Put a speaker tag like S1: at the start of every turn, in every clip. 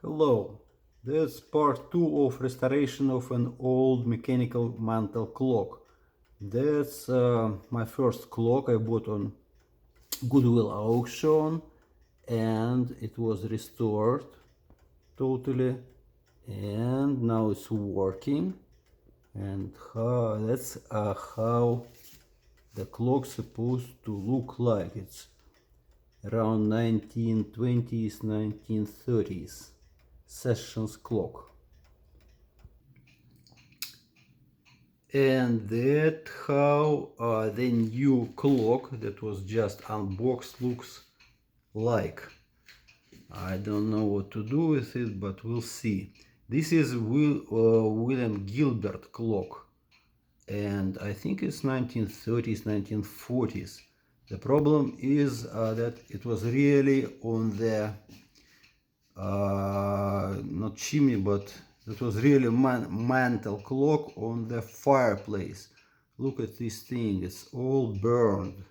S1: Hello, that's part 2 of restoration of an old mechanical mantel clock. That's my first clock I bought on Goodwill auction, and it was restored totally, and now it's working. And that's how the clock's supposed to look like. It's around 1920s, 1930s sessions clock. And that how the new clock that was just unboxed looks like. I don't know what to do with it, but we'll see. This is William Gilbert clock, and I think it's 1930s, 1940s. The problem is that it was really on the not chimney, but that was really mantel clock on the fireplace. Look at this thing, it's all burned.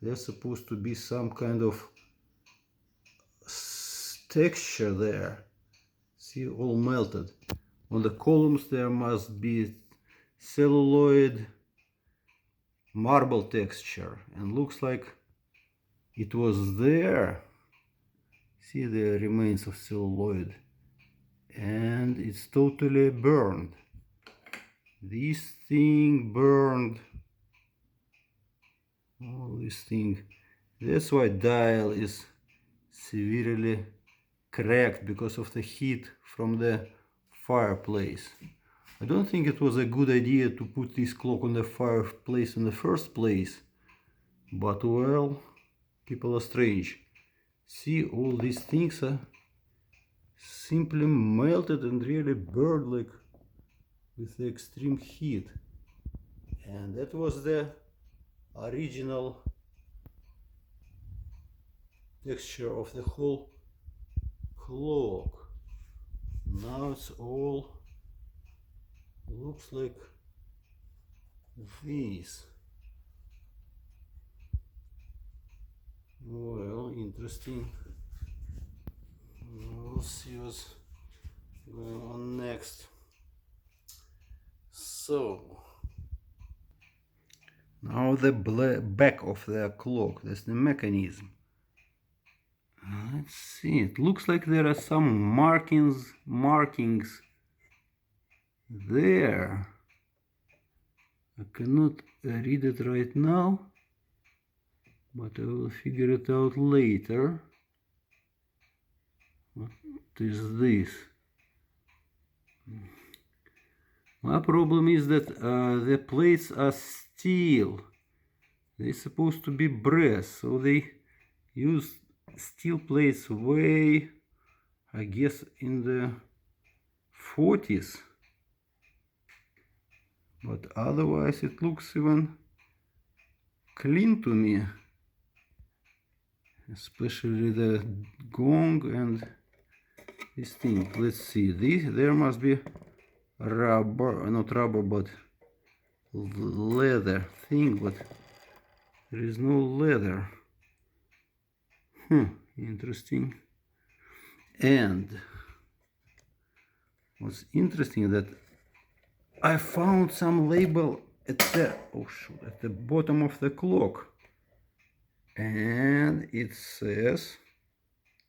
S1: There's supposed to be some kind of texture there. See, all melted. On the columns there must be celluloid marble texture, and looks like it was there. See the remains of celluloid, and it's totally burned. This thing burned. All this thing. That's why dial is severely cracked, because of the heat from the fireplace. I don't think it was a good idea to put this clock on the fireplace in the first place, but well, people are strange. See, all these things are simply melted and really burned, like with the extreme heat. And that was the original texture of the whole clock. Now it's all looks like this. Well, interesting. We'll see what's going on next. So now the back of the clock, that's the mechanism. Let's see, it looks like there are some markings there. I cannot read it right now, but I will figure it out later. What is this? My problem is that the plates are steel. They're supposed to be brass, so they use steel plates way, I guess, in the 40s. But otherwise it looks even clean to me, especially the gong and this thing. Let's see, there must be rubber, not rubber, but leather thing, but there is no leather. Interesting. And what's interesting that I found some label at the bottom of the clock, and it says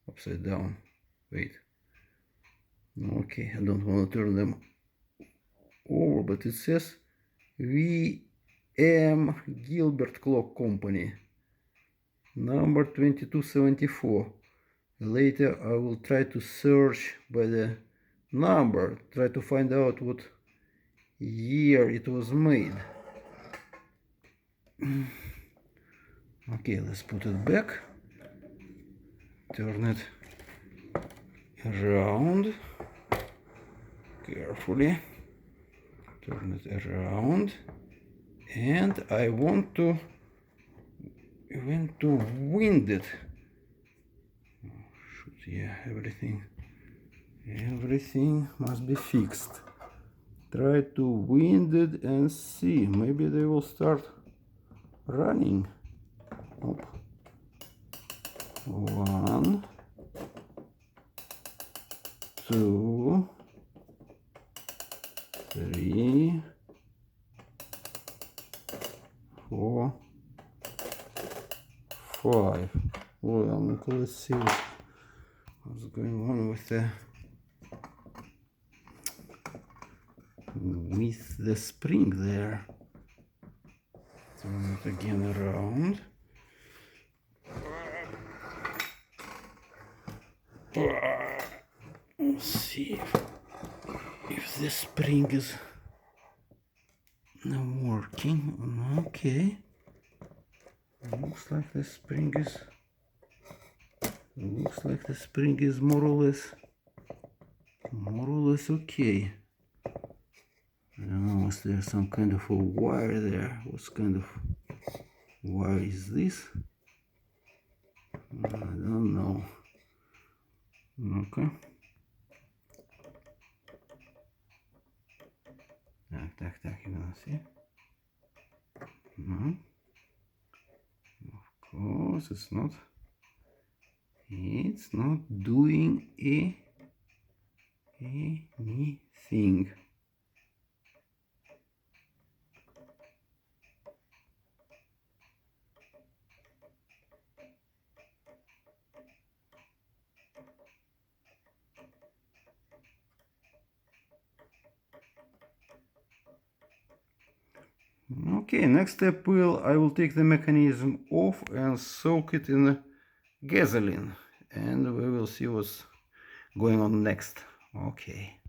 S1: upside down. Wait. Okay, I don't want to turn them over, but it says V.M. Gilbert Clock Company, number 2274. Later I will try to search by the number, try to find out what year it was made. Okay, let's put it back, turn it around carefully, turn it around, and I want to wind it. Yeah, everything must be fixed. Try to wind it and see, maybe they will start running. Up. 1, 2, 3, 4, 5. Well, let's see what's going on with the spring there. Turn it again around. Let's see if the spring is not working. Okay. Looks like the spring is more or less okay. I don't know, is there some kind of a wire there? What kind of wire is this? I don't know. Okay. Так, you gonna see? No. Of course, it's not doing anything. Okay, next step I will take the mechanism off and soak it in gasoline, and we will see what's going on next. Okay.